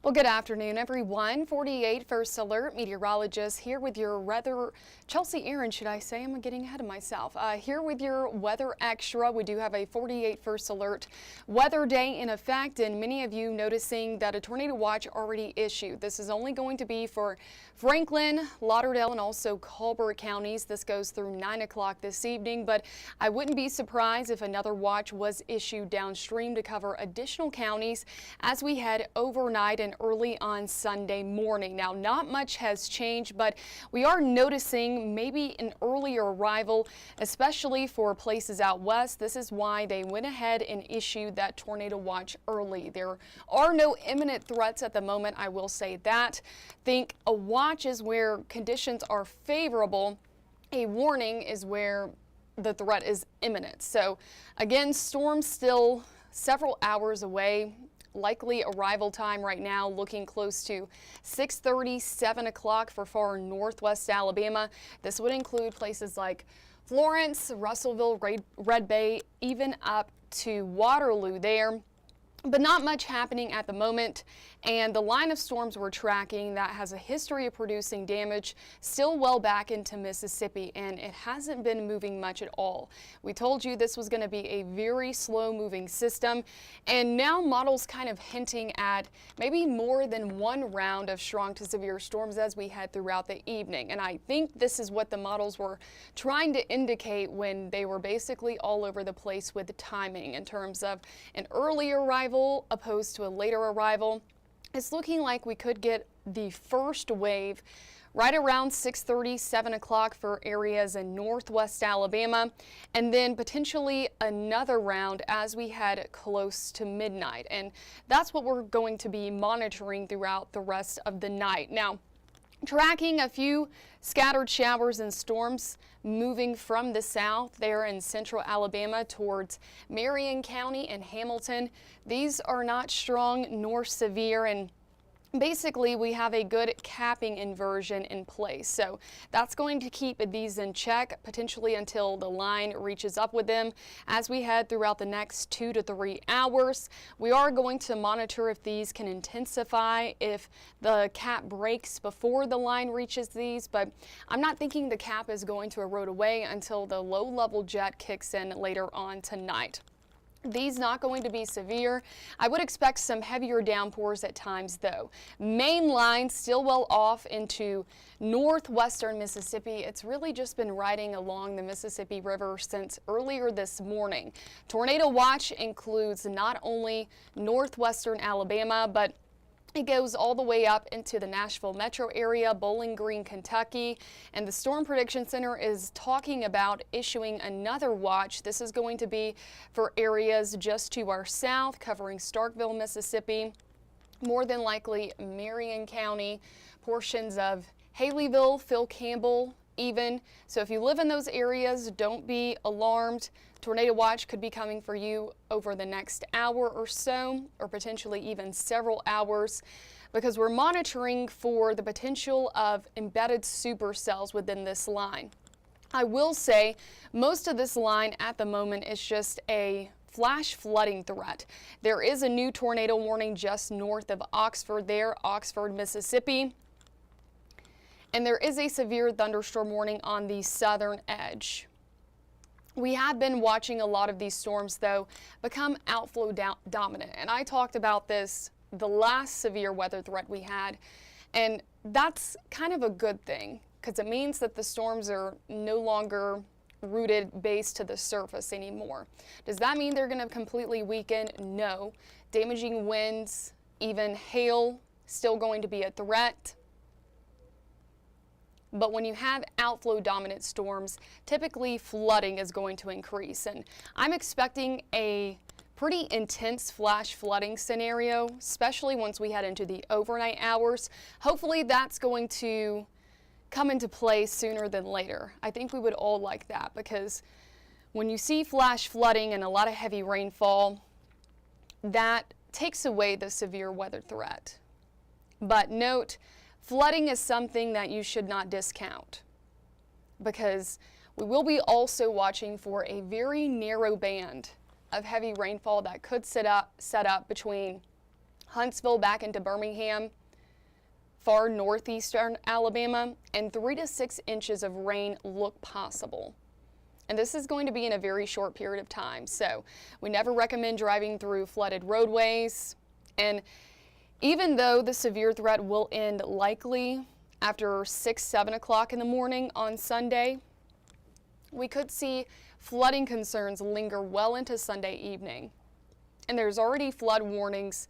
Well, good afternoon, everyone. 48 First Alert meteorologist here with your weather. Chelsea Aaron, should I say? I'm getting ahead of myself. Here with your weather extra. We do have a 48 First Alert weather day in effect, and many of you noticing that a tornado watch already issued. This is only going to be for Franklin, Lauderdale, and also Colbert counties. This goes through 9 o'clock this evening, but I wouldn't be surprised if another watch was issued downstream to cover additional counties as we head overnight and early on Sunday morning. Now, not much has changed, but we are noticing maybe an earlier arrival, especially for places out west. This is why they went ahead and issued that tornado watch early. There are no imminent threats at the moment, I will say that. Think a watch is where conditions are favorable. A warning is where the threat is imminent. So again, storm still several hours away. Likely arrival time right now looking close to 6:30, 7 o'clock for far northwest Alabama. This would include places like Florence, Russellville, Red Bay, even up to Waterloo there. But not much happening at the moment, and the line of storms we're tracking that has a history of producing damage still well back into Mississippi, and it hasn't been moving much at all. We told you this was going to be a very slow moving system, and now models kind of hinting at maybe more than one round of strong to severe storms as we head throughout the evening. And I think this is what the models were trying to indicate when they were basically all over the place with the timing in terms of an early arrival opposed to a later arrival. It's looking like we could get the first wave right around 6:30, 7 o'clock for areas in northwest Alabama, and then potentially another round as we head close to midnight. And that's what we're going to be monitoring throughout the rest of the night. Now, tracking a few scattered showers and storms moving from the south there in central Alabama towards Marion County and Hamilton. These are not strong nor severe, and basically, we have a good capping inversion in place. So that's going to keep these in check potentially until the line reaches up with them as we head throughout the next 2 to 3 hours. We are going to monitor if these can intensify, if the cap breaks before the line reaches these, but I'm not thinking the cap is going to erode away until the low level jet kicks in later on tonight. These not going to be severe. I would expect some heavier downpours at times though. Main line still well off into northwestern Mississippi. It's really just been riding along the Mississippi River since earlier this morning. Tornado watch includes not only northwestern Alabama, but it goes all the way up into the Nashville metro area, Bowling Green, Kentucky, and the Storm Prediction Center is talking about issuing another watch. This is going to be for areas just to our south, covering Starkville, Mississippi, more than likely Marion County, portions of Haleyville, Phil Campbell, even. So if you live in those areas, don't be alarmed. Tornado watch could be coming for you over the next hour or so, or potentially even several hours, because we're monitoring for the potential of embedded supercells within this line. I will say most of this line at the moment is just a flash flooding threat. There is a new tornado warning just north of Oxford there, Oxford, Mississippi. And there is a severe thunderstorm warning on the southern edge. We have been watching a lot of these storms, though, become outflow dominant. And I talked about this the last severe weather threat we had. And that's kind of a good thing because it means that the storms are no longer rooted base to the surface anymore. Does that mean they're going to completely weaken? No. Damaging winds, even hail, still going to be a threat. But when you have outflow dominant storms, typically flooding is going to increase. And I'm expecting a pretty intense flash flooding scenario, especially once we head into the overnight hours. Hopefully that's going to come into play sooner than later. I think we would all like that because when you see flash flooding and a lot of heavy rainfall, that takes away the severe weather threat. But note, flooding is something that you should not discount because we will be also watching for a very narrow band of heavy rainfall that could set up between Huntsville back into Birmingham, far northeastern Alabama, and 3 to 6 inches of rain look possible. And this is going to be in a very short period of time. So we never recommend driving through flooded roadways. And even though the severe threat will end likely after 6, 7 o'clock in the morning on Sunday, we could see flooding concerns linger well into Sunday evening. And there's already flood warnings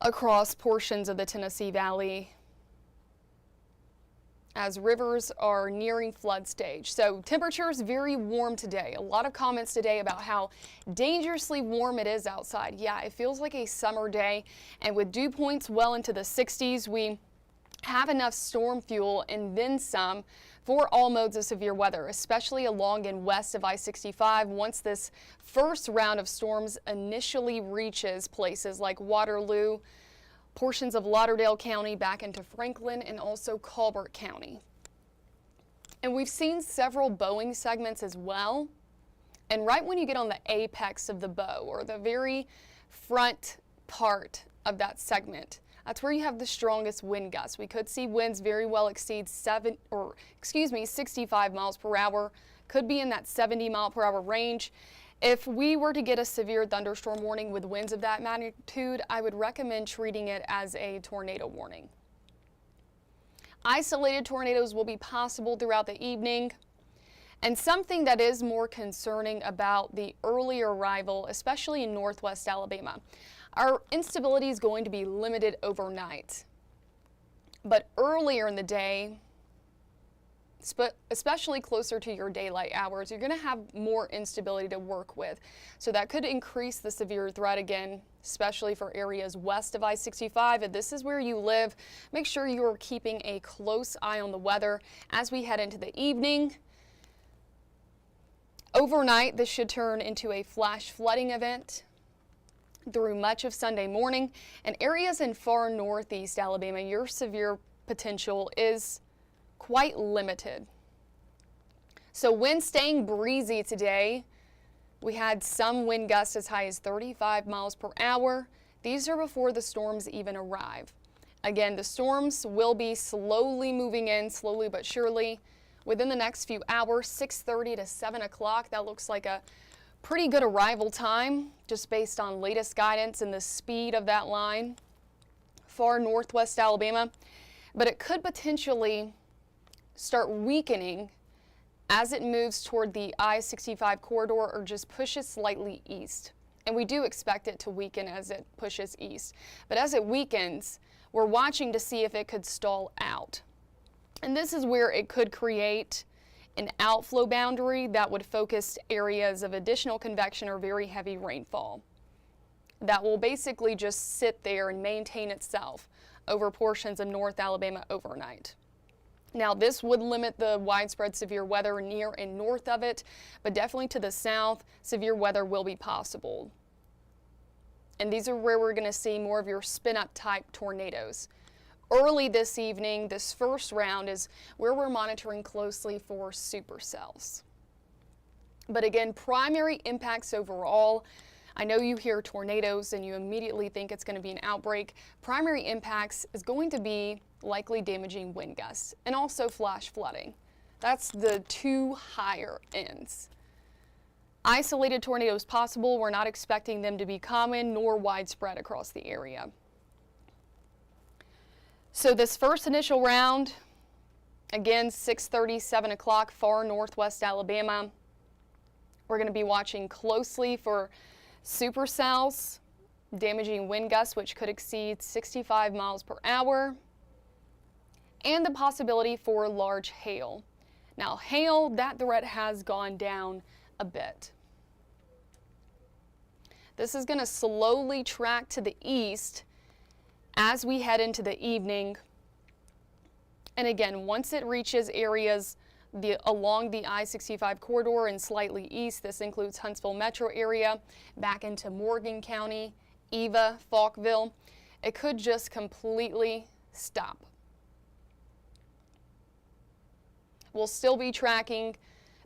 across portions of the Tennessee Valley as rivers are nearing flood stage. So temperatures very warm today. A lot of comments today about how dangerously warm it is outside. Yeah, it feels like a summer day, and with dew points well into the 60s, we have enough storm fuel and then some for all modes of severe weather, especially along and west of I-65 once this first round of storms initially reaches places like Waterloo, portions of Lauderdale County back into Franklin, and also Colbert County. And we've seen several bowing segments as well. And right when you get on the apex of the bow, or the very front part of that segment, that's where you have the strongest wind gusts. We could see winds very well exceed 65 miles per hour, could be in that 70 mile per hour range. If we were to get a severe thunderstorm warning with winds of that magnitude, I would recommend treating it as a tornado warning. Isolated tornadoes will be possible throughout the evening. And something that is more concerning about the early arrival, especially in northwest Alabama, our instability is going to be limited overnight. But earlier in the day, especially closer to your daylight hours, you're going to have more instability to work with. So that could increase the severe threat again, especially for areas west of I-65. If this is where you live, make sure you are keeping a close eye on the weather as we head into the evening. Overnight, this should turn into a flash flooding event through much of Sunday morning. And areas in far northeast Alabama, your severe potential is quite limited. So winds staying breezy today. We had some wind gusts as high as 35 miles per hour. These are before the storms even arrive. Again, the storms will be slowly moving in, slowly but surely. Within the next few hours, 6:30 to 7 o'clock, that looks like a pretty good arrival time, just based on latest guidance and the speed of that line. Far northwest Alabama, but it could potentially start weakening as it moves toward the I-65 corridor or just pushes slightly east. And we do expect it to weaken as it pushes east. But as it weakens, we're watching to see if it could stall out. And this is where it could create an outflow boundary that would focus areas of additional convection or very heavy rainfall. That will basically just sit there and maintain itself over portions of North Alabama overnight. Now, this would limit the widespread severe weather near and north of it, but definitely to the south, severe weather will be possible. And these are where we're going to see more of your spin-up type tornadoes. Early this evening, this first round is where we're monitoring closely for supercells. But again, primary impacts overall, I know you hear tornadoes and you immediately think it's going to be an outbreak. Primary impacts is going to be likely damaging wind gusts and also flash flooding. That's the two higher ends. Isolated tornadoes possible. We're not expecting them to be common nor widespread across the area. So this first initial round, again, 6:30, 7 o'clock, far northwest Alabama. We're going to be watching closely for supercells, damaging wind gusts, which could exceed 65 miles per hour, and the possibility for large hail. Now, hail, that threat has gone down a bit. This is going to slowly track to the east as we head into the evening. And again, once it reaches areas along the I-65 corridor and slightly east, this includes Huntsville metro area, back into Morgan County, Eva, Falkville, it could just completely stop. We'll still be tracking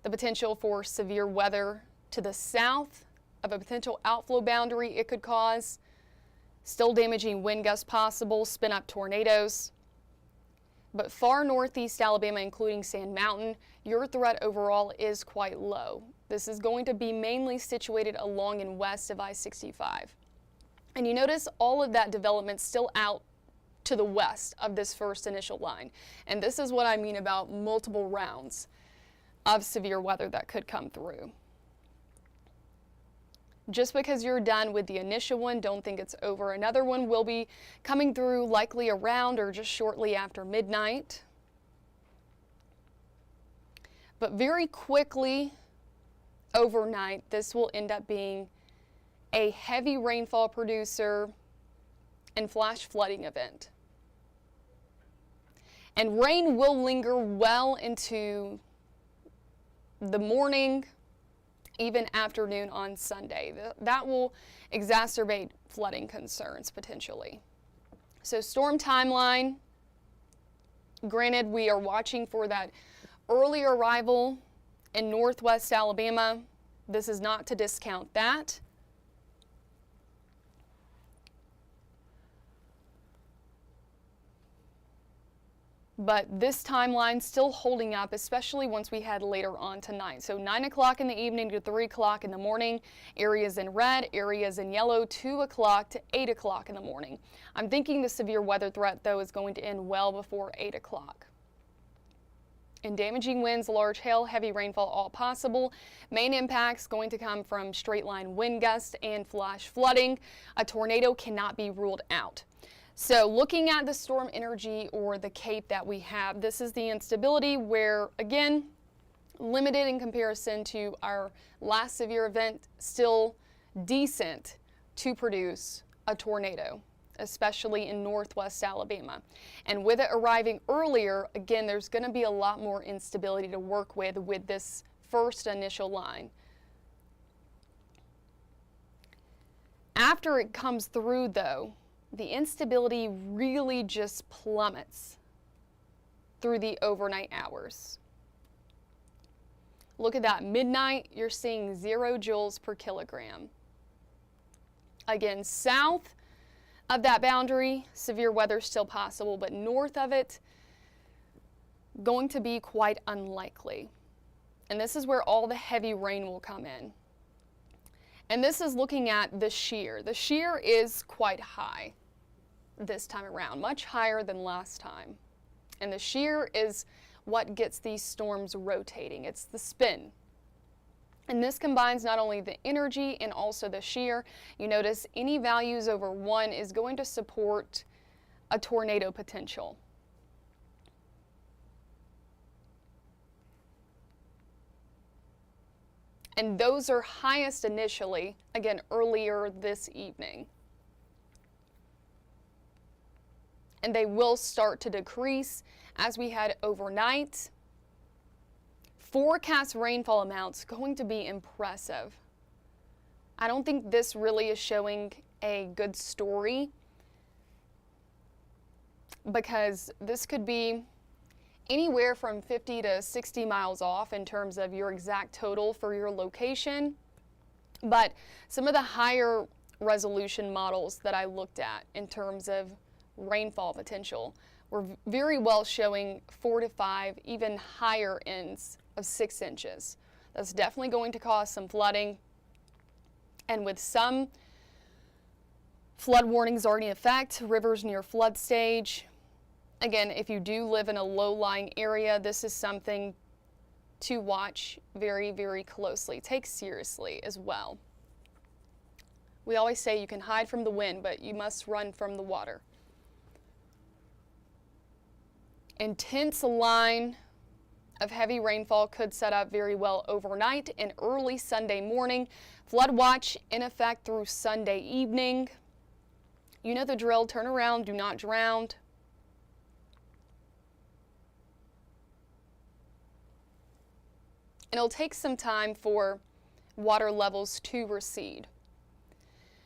the potential for severe weather to the south of a potential outflow boundary it could cause. Still damaging wind gusts possible, spin-up tornadoes. But far northeast Alabama, including Sand Mountain, your threat overall is quite low. This is going to be mainly situated along and west of I-65. And you notice all of that development still out to the west of this first initial line. And this is what I mean about multiple rounds of severe weather that could come through. Just because you're done with the initial one, don't think it's over. Another one will be coming through likely around or just shortly after midnight. But very quickly, overnight, this will end up being a heavy rainfall producer and flash flooding event. And rain will linger well into the morning, even afternoon on Sunday. That will exacerbate flooding concerns potentially. So storm timeline, granted we are watching for that early arrival in northwest Alabama. This is not to discount that. But this timeline still holding up, especially once we head later on tonight. So 9 o'clock in the evening to 3 o'clock in the morning, areas in red, areas in yellow, 2 o'clock to 8 o'clock in the morning. I'm thinking the severe weather threat, though, is going to end well before 8 o'clock. And damaging winds, large hail, heavy rainfall, all possible. Main impacts going to come from straight line wind gusts and flash flooding. A tornado cannot be ruled out. So looking at the storm energy or the cape that we have, this is the instability where, again, limited in comparison to our last severe event, still decent to produce a tornado, especially in northwest Alabama. And with it arriving earlier, again, there's going to be a lot more instability to work with this first initial line. After it comes through, though, the instability really just plummets through the overnight hours. Look at that. Midnight, you're seeing 0 joules per kilogram. Again, south of that boundary, severe weather still possible, but north of it, going to be quite unlikely. And this is where all the heavy rain will come in. And this is looking at the shear. The shear is quite high this time around, much higher than last time. And the shear is what gets these storms rotating. It's the spin. And this combines not only the energy and also the shear. You notice any values over 1 is going to support a tornado potential. And those are highest initially, again, earlier this evening. And they will start to decrease as we head overnight. Forecast rainfall amounts going to be impressive. I don't think this really is showing a good story because this could be anywhere from 50 to 60 miles off in terms of your exact total for your location. But some of the higher resolution models that I looked at in terms of rainfall potential were very well showing 4 to 5, even higher ends of 6 inches. That's definitely going to cause some flooding. And with some flood warnings already in effect, rivers near flood stage. Again, if you do live in a low-lying area, this is something to watch very, very closely. Take seriously as well. We always say you can hide from the wind, but you must run from the water. Intense line of heavy rainfall could set up very well overnight and early Sunday morning. Flood watch in effect through Sunday evening. You know the drill, turn around, do not drown. And it'll take some time for water levels to recede.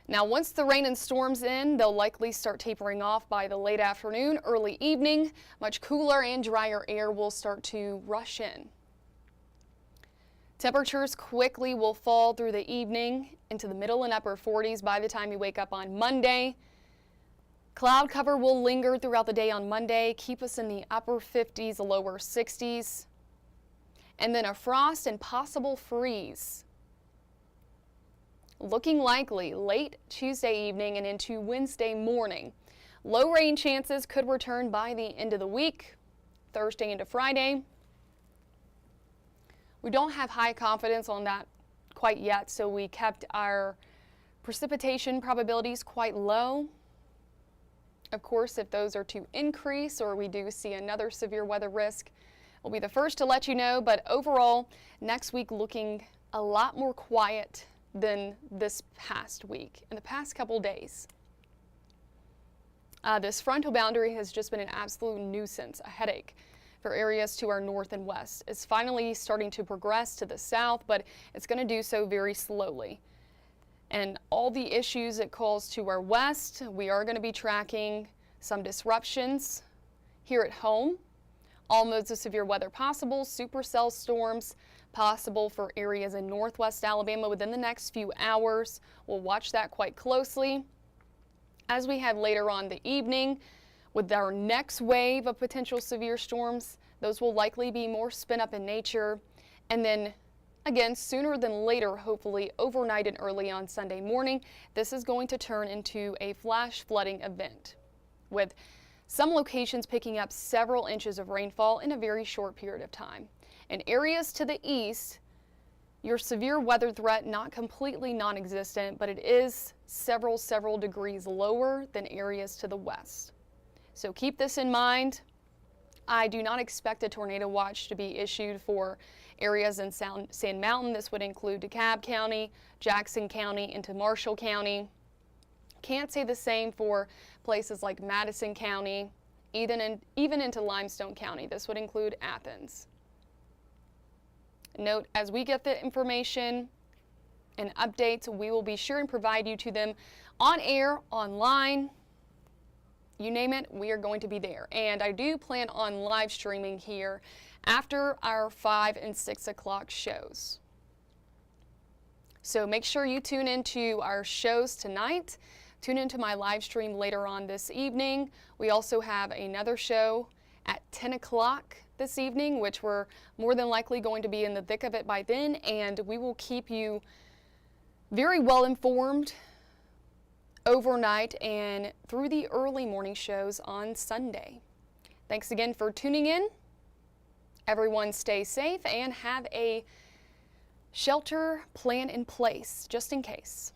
Now, once the rain and storms end, they'll likely start tapering off by the late afternoon, early evening. Much cooler and drier air will start to rush in. Temperatures quickly will fall through the evening into the middle and upper 40s by the time you wake up on Monday. Cloud cover will linger throughout the day on Monday, keep us in the upper 50s, lower 60s. And then a frost and possible freeze. Looking likely late Tuesday evening and into Wednesday morning. Low rain chances could return by the end of the week, Thursday into Friday. We don't have high confidence on that quite yet, so we kept our precipitation probabilities quite low. Of course, if those are to increase or we do see another severe weather risk, we'll be the first to let you know. But overall, next week looking a lot more quiet than this past week and the past couple days. This frontal boundary has just been an absolute nuisance, a headache for areas to our north and west. It's finally starting to progress to the south, but it's going to do so very slowly. And all the issues it caused to our west, we are going to be tracking some disruptions here at home. All modes of severe weather possible, supercell storms possible for areas in northwest Alabama within the next few hours. We'll watch that quite closely. As we head later on the evening, with our next wave of potential severe storms, those will likely be more spin up in nature. And then again, sooner than later, hopefully overnight and early on Sunday morning, this is going to turn into a flash flooding event, with some locations picking up several inches of rainfall in a very short period of time. In areas to the east, your severe weather threat not completely non-existent, but it is several degrees lower than areas to the west. So keep this in mind. I do not expect a tornado watch to be issued for areas in Sand Mountain. This would include DeKalb County, Jackson County, into Marshall County. Can't say the same for places like Madison County, even into Limestone County. This would include Athens. Note, as we get the information and updates, we will be sure and provide you to them on air, online, you name it, we are going to be there. And I do plan on live streaming here after our 5 and 6 o'clock shows. So make sure you tune into our shows tonight. Tune into my live stream later on this evening. We also have another show at 10 o'clock this evening, which we're more than likely going to be in the thick of it by then, and we will keep you very well informed overnight and through the early morning shows on Sunday. Thanks again for tuning in. Everyone stay safe and have a shelter plan in place just in case.